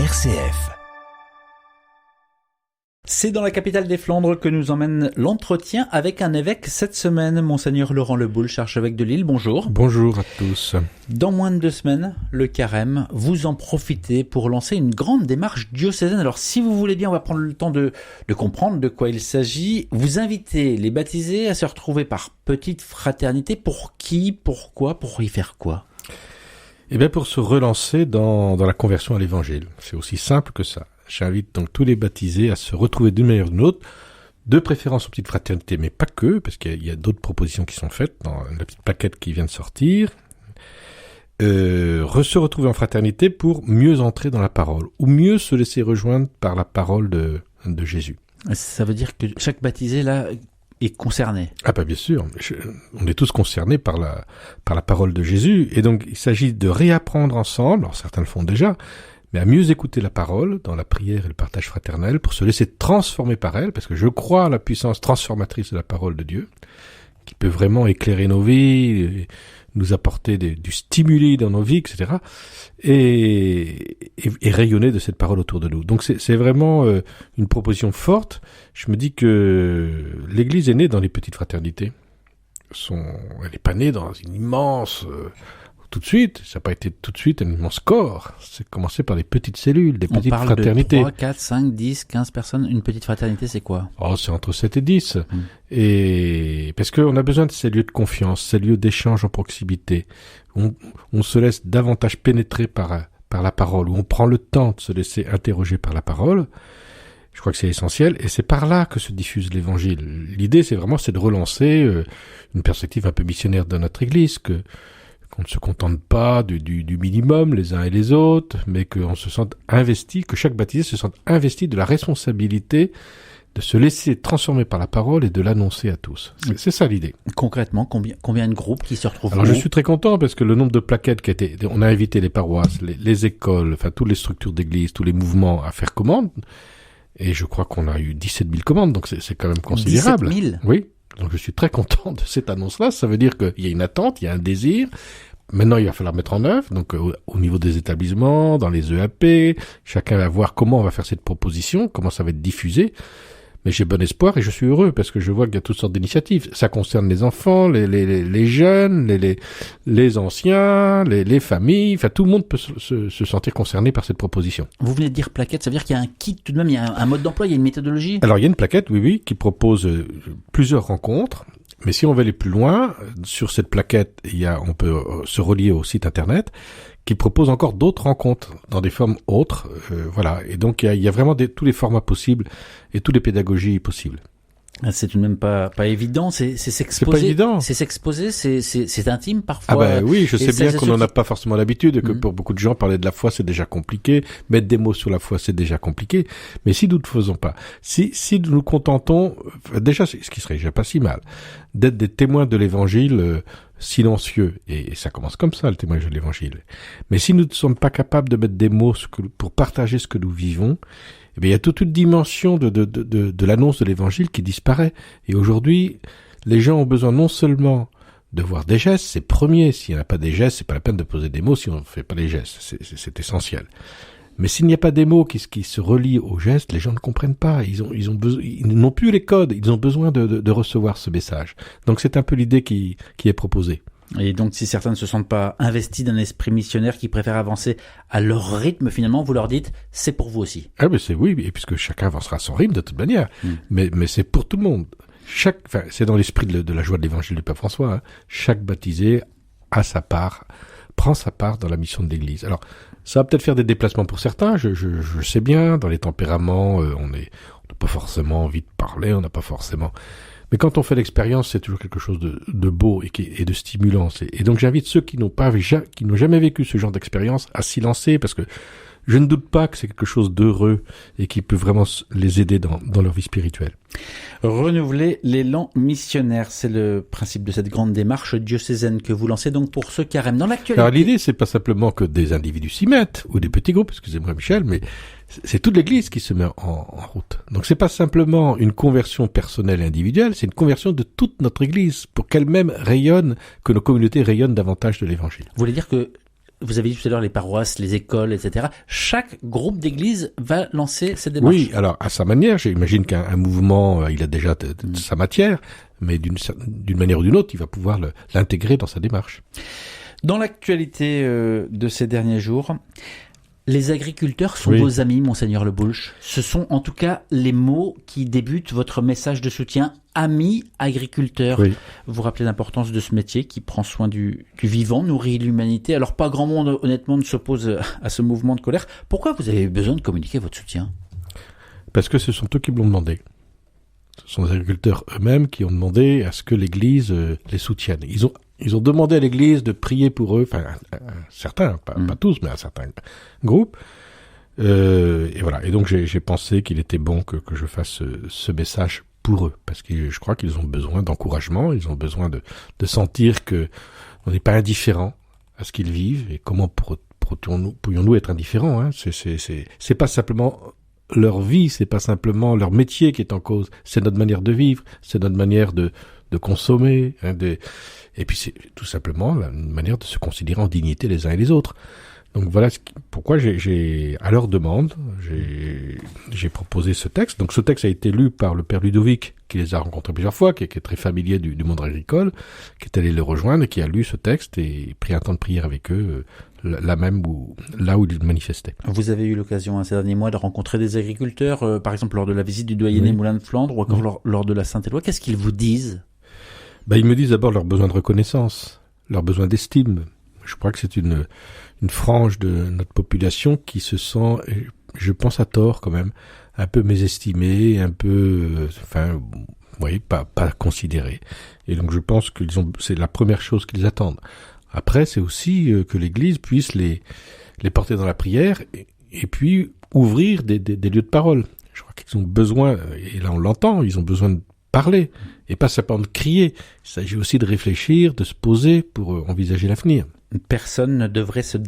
RCF. C'est dans la capitale des Flandres que nous emmène l'entretien avec un évêque cette semaine, Monseigneur Laurent Leboulch, archevêque de Lille. Bonjour. Bonjour à tous. Dans moins de 2 semaines, le carême, vous en profitez pour lancer une grande démarche diocésaine. Alors si vous voulez bien, on va prendre le temps de comprendre de quoi il s'agit. Vous invitez les baptisés à se retrouver par petite fraternité. Pour qui, pourquoi, pour y faire quoi ? Eh bien pour se relancer dans la conversion à l'évangile. C'est aussi simple que ça. J'invite donc tous les baptisés à se retrouver d'une manière ou d'une autre, de préférence aux petites fraternités, mais pas que, parce qu'il y a d'autres propositions qui sont faites dans la petite plaquette qui vient de sortir. Se retrouver en fraternité pour mieux entrer dans la parole, ou mieux se laisser rejoindre par la parole de Jésus. Ça veut dire que chaque baptisé là est concerné. Ah bah bien sûr, on est tous concernés par la parole de Jésus, et donc il s'agit de réapprendre ensemble, alors certains le font déjà, mais à mieux écouter la parole dans la prière et le partage fraternel pour se laisser transformer par elle, parce que je crois à la puissance transformatrice de la parole de Dieu, qui peut vraiment éclairer nos vies, nous apporter du stimuli dans nos vies, etc., et rayonner de cette parole autour de nous. Donc c'est vraiment une proposition forte. Je me dis que l'Église est née dans les petites fraternités. Elle n'est pas née dans une immense... tout de suite, ça n'a pas été tout de suite un immense corps. C'est commencé par des petites cellules, des petites fraternités. On parle de 3, 4, 5, 10, 15 personnes. Une petite fraternité, c'est quoi ? Oh, c'est entre 7 et 10. Et parce qu'on a besoin de ces lieux de confiance, ces lieux d'échange en proximité. On se laisse davantage pénétrer par la parole, où on prend le temps de se laisser interroger par la parole. Je crois que c'est essentiel, et c'est par là que se diffuse l'évangile. L'idée, c'est de relancer une perspective un peu missionnaire de notre Église, qu'on ne se contente pas du minimum les uns et les autres, mais qu'on se sente investi, que chaque baptisé se sente investi de la responsabilité de se laisser transformer par la parole et de l'annoncer à tous. C'est ça l'idée. Concrètement, combien de groupes qui se retrouvent ? Alors je suis très content parce que le nombre de plaquettes on a invité les paroisses, les écoles, enfin toutes les structures d'église, tous les mouvements à faire commande, et je crois qu'on a eu 17 000 commandes, donc c'est quand même considérable. 17 000 ? Oui. Donc je suis très content de cette annonce-là. Ça veut dire qu'il y a une attente, il y a un désir. Maintenant, il va falloir mettre en œuvre. Donc au niveau des établissements, dans les EAP, chacun va voir comment on va faire cette proposition, comment ça va être diffusé. Mais j'ai bon espoir et je suis heureux parce que je vois qu'il y a toutes sortes d'initiatives. Ça concerne les enfants, les jeunes, les anciens, les familles. Enfin, tout le monde peut se sentir concerné par cette proposition. Vous venez de dire plaquette, ça veut dire qu'il y a un kit tout de même, il y a un mode d'emploi, il y a une méthodologie ? Alors, il y a une plaquette, oui, qui propose plusieurs rencontres. Mais si on veut aller plus loin, sur cette plaquette, on peut se relier au site internet qui propose encore d'autres rencontres dans des formes autres, voilà. Et donc il y a vraiment tous les formats possibles et toutes les pédagogies possibles. C'est tout de même pas évident, c'est s'exposer. C'est pas évident. C'est s'exposer, c'est intime parfois. Ah ben oui, je sais bien qu'on n'en a pas forcément l'habitude et que pour beaucoup de gens, parler de la foi, c'est déjà compliqué. Mettre des mots sur la foi, c'est déjà compliqué. Mais si nous ne faisons pas, si nous nous contentons, déjà, ce qui serait déjà pas si mal, d'être des témoins de l'évangile silencieux. Et ça commence comme ça, le témoignage de l'évangile. Mais si nous ne sommes pas capables de mettre des mots pour partager ce que nous vivons, eh bien, il y a toute une dimension de l'annonce de l'évangile qui disparaît. Et aujourd'hui, les gens ont besoin non seulement de voir des gestes, c'est premier. S'il n'y a pas des gestes, c'est pas la peine de poser des mots si on ne fait pas les gestes. C'est essentiel. Mais s'il n'y a pas des mots qui se relient aux gestes, les gens ne comprennent pas. Ils n'ont plus les codes. Ils ont besoin de recevoir ce message. Donc c'est un peu l'idée qui est proposée. Et donc, si certains ne se sentent pas investis d'un esprit missionnaire, qui préfèrent avancer à leur rythme, finalement, vous leur dites, c'est pour vous aussi. Ah, mais oui, et puisque chacun avancera à son rythme de toute manière. Mais c'est pour tout le monde. C'est dans l'esprit de la joie de l'évangile du Pape François. Hein. Chaque baptisé a sa part, prend sa part dans la mission de l'Église. Alors, ça va peut-être faire des déplacements pour certains. Je sais bien, dans les tempéraments, on n'a pas forcément envie de parler, on n'a pas forcément. Mais quand on fait l'expérience, c'est toujours quelque chose de beau et de stimulant. Et donc j'invite ceux qui n'ont jamais vécu ce genre d'expérience à s'y lancer, parce que je ne doute pas que c'est quelque chose d'heureux et qui peut vraiment les aider dans leur vie spirituelle. Renouveler l'élan missionnaire, c'est le principe de cette grande démarche diocésaine que vous lancez donc pour ce carême. Dans l'actualité. Alors l'idée, c'est pas simplement que des individus s'y mettent, ou des petits groupes, excusez-moi Michel, mais c'est toute l'Église qui se met en route. Donc c'est pas simplement une conversion personnelle et individuelle, c'est une conversion de toute notre Église pour qu'elle-même rayonne, que nos communautés rayonnent davantage de l'Évangile. Vous voulez dire que vous avez dit tout à l'heure les paroisses, les écoles, etc. Chaque groupe d'église va lancer cette démarche. Oui, alors à sa manière, j'imagine qu'un mouvement, il a déjà sa matière, mais d'une manière ou d'une autre, il va pouvoir l'intégrer dans sa démarche. Dans l'actualité de ces derniers jours, les agriculteurs sont vos amis, Monseigneur Le Boulch. Ce sont en tout cas les mots qui débutent votre message de soutien. Amis agriculteurs. Oui. Vous rappelez l'importance de ce métier qui prend soin du vivant, nourrit l'humanité. Alors pas grand monde honnêtement ne s'oppose à ce mouvement de colère. Pourquoi vous avez besoin de communiquer votre soutien ? Parce que ce sont eux qui me l'ont demandé. Ce sont les agriculteurs eux-mêmes qui ont demandé à ce que l'Église les soutienne. Ils ont demandé à l'Église de prier pour eux, enfin certains, pas tous, mais un certain groupe. Et voilà. Et donc j'ai pensé qu'il était bon que je fasse ce message pour eux, parce que je crois qu'ils ont besoin d'encouragement, ils ont besoin de sentir que on n'est pas indifférent à ce qu'ils vivent, et comment pourrions-nous être indifférents, hein. C'est pas simplement leur vie, c'est pas simplement leur métier qui est en cause, c'est notre manière de vivre, c'est notre manière de consommer, hein, et puis c'est tout simplement une manière de se considérer en dignité les uns et les autres. Donc voilà pourquoi j'ai à leur demande, j'ai proposé ce texte. Donc ce texte a été lu par le père Ludovic, qui les a rencontrés plusieurs fois, qui est très familier du monde agricole, qui est allé les rejoindre et qui a lu ce texte et pris un temps de prière avec eux, là où ils manifestaient. Vous avez eu l'occasion ces derniers mois de rencontrer des agriculteurs, par exemple lors de la visite du doyenné Moulin de Flandre ou encore lors de la Saint-Éloi. Qu'est-ce qu'ils vous disent ? Ils me disent d'abord leur besoin de reconnaissance, leur besoin d'estime. Je crois que c'est une frange de notre population qui se sent, je pense à tort quand même, un peu mésestimée, un peu, pas considérée. Et donc je pense que c'est la première chose qu'ils attendent. Après, c'est aussi que l'Église puisse les porter dans la prière et puis ouvrir des lieux de parole. Je crois qu'ils ont besoin, et là on l'entend, ils ont besoin de parler et pas simplement de crier. Il s'agit aussi de réfléchir, de se poser pour envisager l'avenir. Personne ne devrait se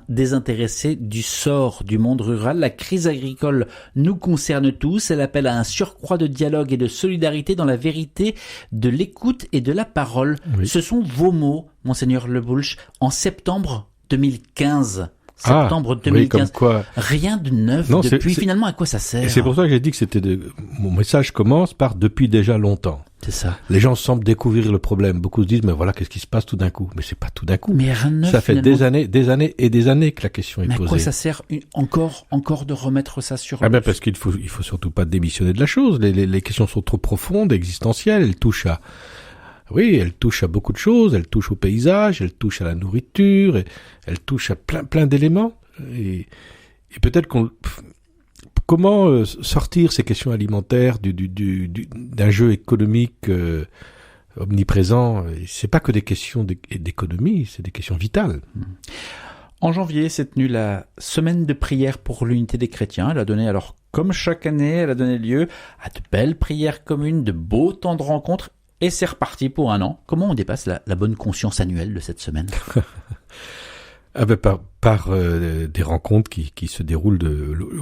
désintéresser du sort du monde rural. La crise agricole nous concerne tous. Elle appelle à un surcroît de dialogue et de solidarité dans la vérité, de l'écoute et de la parole. Oui. Ce sont vos mots, Monseigneur Le Boulch, en septembre 2015. Septembre 2015. Oui, comme quoi... Rien de neuf depuis. Finalement, à quoi ça sert ? Et c'est pour ça que j'ai dit que mon message commence par depuis déjà longtemps. C'est ça. Les gens semblent découvrir le problème. Beaucoup se disent, mais voilà, qu'est-ce qui se passe tout d'un coup ? Mais c'est pas tout d'un coup. Mais rien de neuf. Ça fait des années et des années que la question est posée. Mais à quoi ça sert encore de remettre ça sur... Parce qu'il faut surtout pas démissionner de la chose. Les questions sont trop profondes, existentielles. Elles touchent à beaucoup de choses. Elles touchent au paysage, elles touchent à la nourriture, elles touchent à plein d'éléments. Et peut-être comment sortir ces questions alimentaires d'un jeu économique omniprésent ? C'est pas que des questions d'économie, c'est des questions vitales. En janvier s'est tenue la semaine de prière pour l'unité des chrétiens. Elle a donné alors, comme chaque année, elle a donné lieu à de belles prières communes, de beaux temps de rencontres. Et c'est reparti pour un an. Comment on dépasse la bonne conscience annuelle de cette semaine ? Par des rencontres qui se déroulent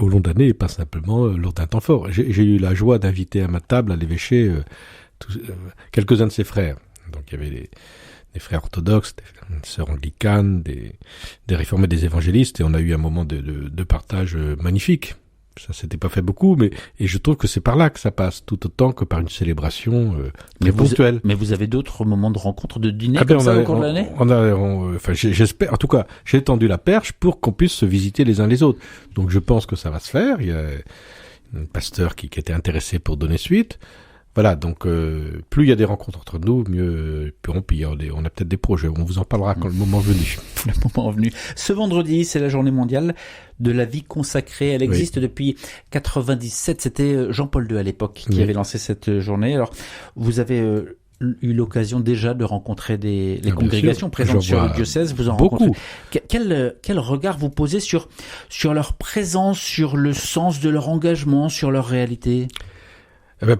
au long d'années et pas simplement lors d'un temps fort. J'ai eu la joie d'inviter à ma table à l'évêché quelques-uns de ses frères. Donc il y avait des frères orthodoxes, des sœurs anglicanes, des réformés, des évangélistes, et on a eu un moment de partage magnifique. Ça s'était pas fait beaucoup, et je trouve que c'est par là que ça passe, tout autant que par une célébration ponctuelle. Mais vous avez d'autres moments de rencontre, de dîner comme ça au cours de l'année ? J'espère. En tout cas, j'ai tendu la perche pour qu'on puisse se visiter les uns les autres. Donc je pense que ça va se faire. Il y a un pasteur qui était intéressé pour donner suite. Voilà, donc plus il y a des rencontres entre nous, mieux puis on a peut-être des projets. On vous en parlera quand le moment est venu. Le moment est venu. Ce vendredi, c'est la journée mondiale de la vie consacrée. Elle existe depuis 97. C'était Jean-Paul II à l'époque qui avait lancé cette journée. Alors, vous avez eu l'occasion déjà de rencontrer les congrégations présentes sur le diocèse. Vous en rencontrez. Quel regard vous posez sur leur présence, sur le sens de leur engagement, sur leur réalité ?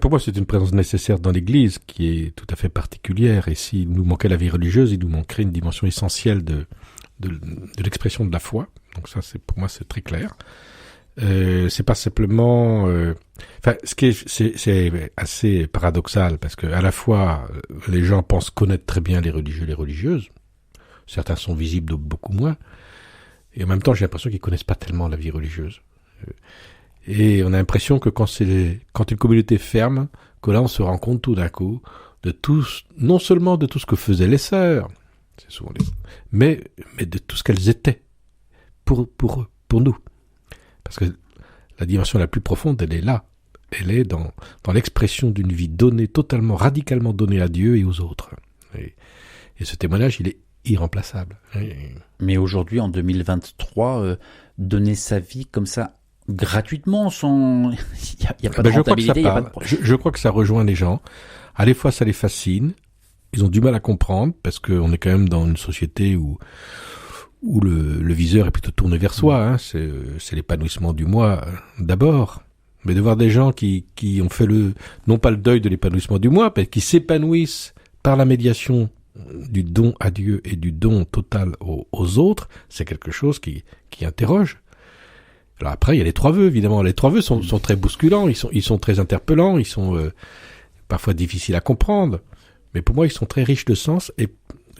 Pour moi, c'est une présence nécessaire dans l'Église qui est tout à fait particulière. Et s'il nous manquait la vie religieuse, il nous manquerait une dimension essentielle de l'expression de la foi. Donc ça, pour moi, c'est très clair. C'est pas simplement... c'est assez paradoxal parce que à la fois, les gens pensent connaître très bien les religieux et les religieuses. Certains sont visibles, d'autres beaucoup moins. Et en même temps, j'ai l'impression qu'ils connaissent pas tellement la vie religieuse. Et on a l'impression que quand une communauté ferme, que là on se rend compte tout d'un coup de tout, non seulement de tout ce que faisaient les sœurs, c'est souvent mais de tout ce qu'elles étaient pour nous. Parce que la dimension la plus profonde, elle est là. Elle est dans l'expression d'une vie donnée, totalement, radicalement donnée à Dieu et aux autres. Et ce témoignage, il est irremplaçable. Mais aujourd'hui, en 2023, donner sa vie comme ça, gratuitement, sans... il n'y a pas de rentabilité, je crois que ça rejoint les gens. À la fois, ça les fascine. Ils ont du mal à comprendre, parce qu'on est quand même dans une société où le viseur est plutôt tourné vers soi. Hein. C'est l'épanouissement du moi, d'abord. Mais de voir des gens qui ont fait non pas le deuil de l'épanouissement du moi, mais qui s'épanouissent par la médiation du don à Dieu et du don total aux autres, c'est quelque chose qui interroge. Alors après, il y a les 3 vœux, évidemment. Les 3 vœux sont très bousculants, ils sont très interpellants, ils sont parfois difficiles à comprendre. Mais pour moi, ils sont très riches de sens et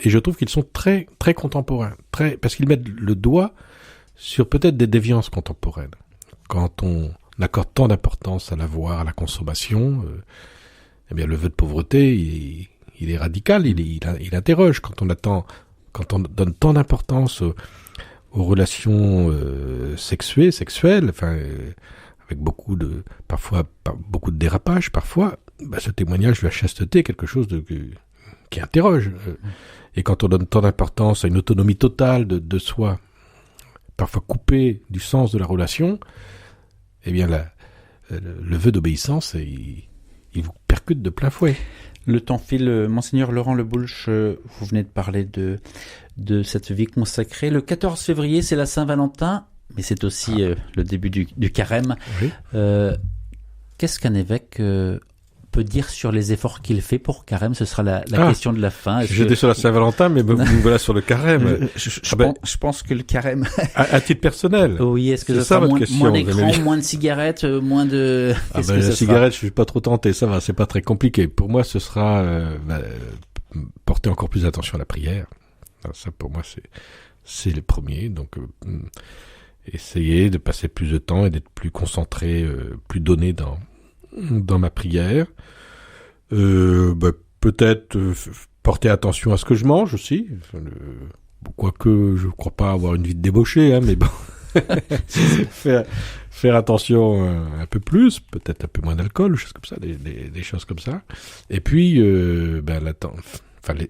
je trouve qu'ils sont très, très contemporains. Parce qu'ils mettent le doigt sur peut-être des déviances contemporaines. Quand on accorde tant d'importance à l'avoir, à la consommation, eh bien, le vœu de pauvreté, il est radical, il interroge. Quand on donne tant d'importance aux relations sexuelles, avec parfois beaucoup de dérapages, parfois, ce témoignage de la chasteté est quelque chose qui interroge. Et quand on donne tant d'importance à une autonomie totale de soi, parfois coupée du sens de la relation, eh bien, le vœu d'obéissance, il vous percute de plein fouet. Le temps file. Monseigneur Laurent Le Boulch, vous venez de parler de cette vie consacrée. Le 14 février, c'est la Saint-Valentin, mais c'est aussi le début du carême. Oui. Qu'est-ce qu'un évêque peut dire sur les efforts qu'il fait pour carême? Ce sera la question de la fin. J'étais sur la Saint-Valentin, mais me voilà sur le carême. Je pense que le carême... à titre personnel. Oui, est-ce que ça sera moins d'écran, moins de cigarettes, moins de... La cigarette, je suis pas trop tenté, ça va, c'est pas très compliqué. Pour moi, ce sera porter encore plus attention à la prière. Alors ça, pour moi, c'est le premier. Donc, essayer de passer plus de temps et d'être plus concentré, plus donné dans ma prière. Peut-être porter attention à ce que je mange aussi. Quoique je ne crois pas avoir une vie de débauché, hein, mais bon. faire attention un peu plus, peut-être un peu moins d'alcool, choses comme ça, des choses comme ça. Et puis,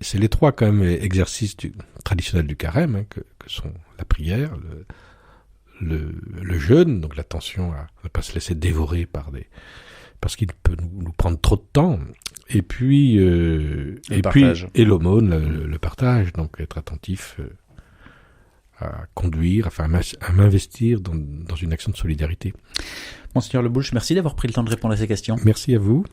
c'est les 3 quand même exercices traditionnels du carême, hein, que sont la prière, le jeûne, donc l'attention à ne pas se laisser dévorer parce qu'il peut nous prendre trop de temps, et puis et l'aumône, le partage, donc être attentif à conduire, à m'investir dans une action de solidarité. Monseigneur Le Boulch, merci d'avoir pris le temps de répondre à ces questions. Merci à vous.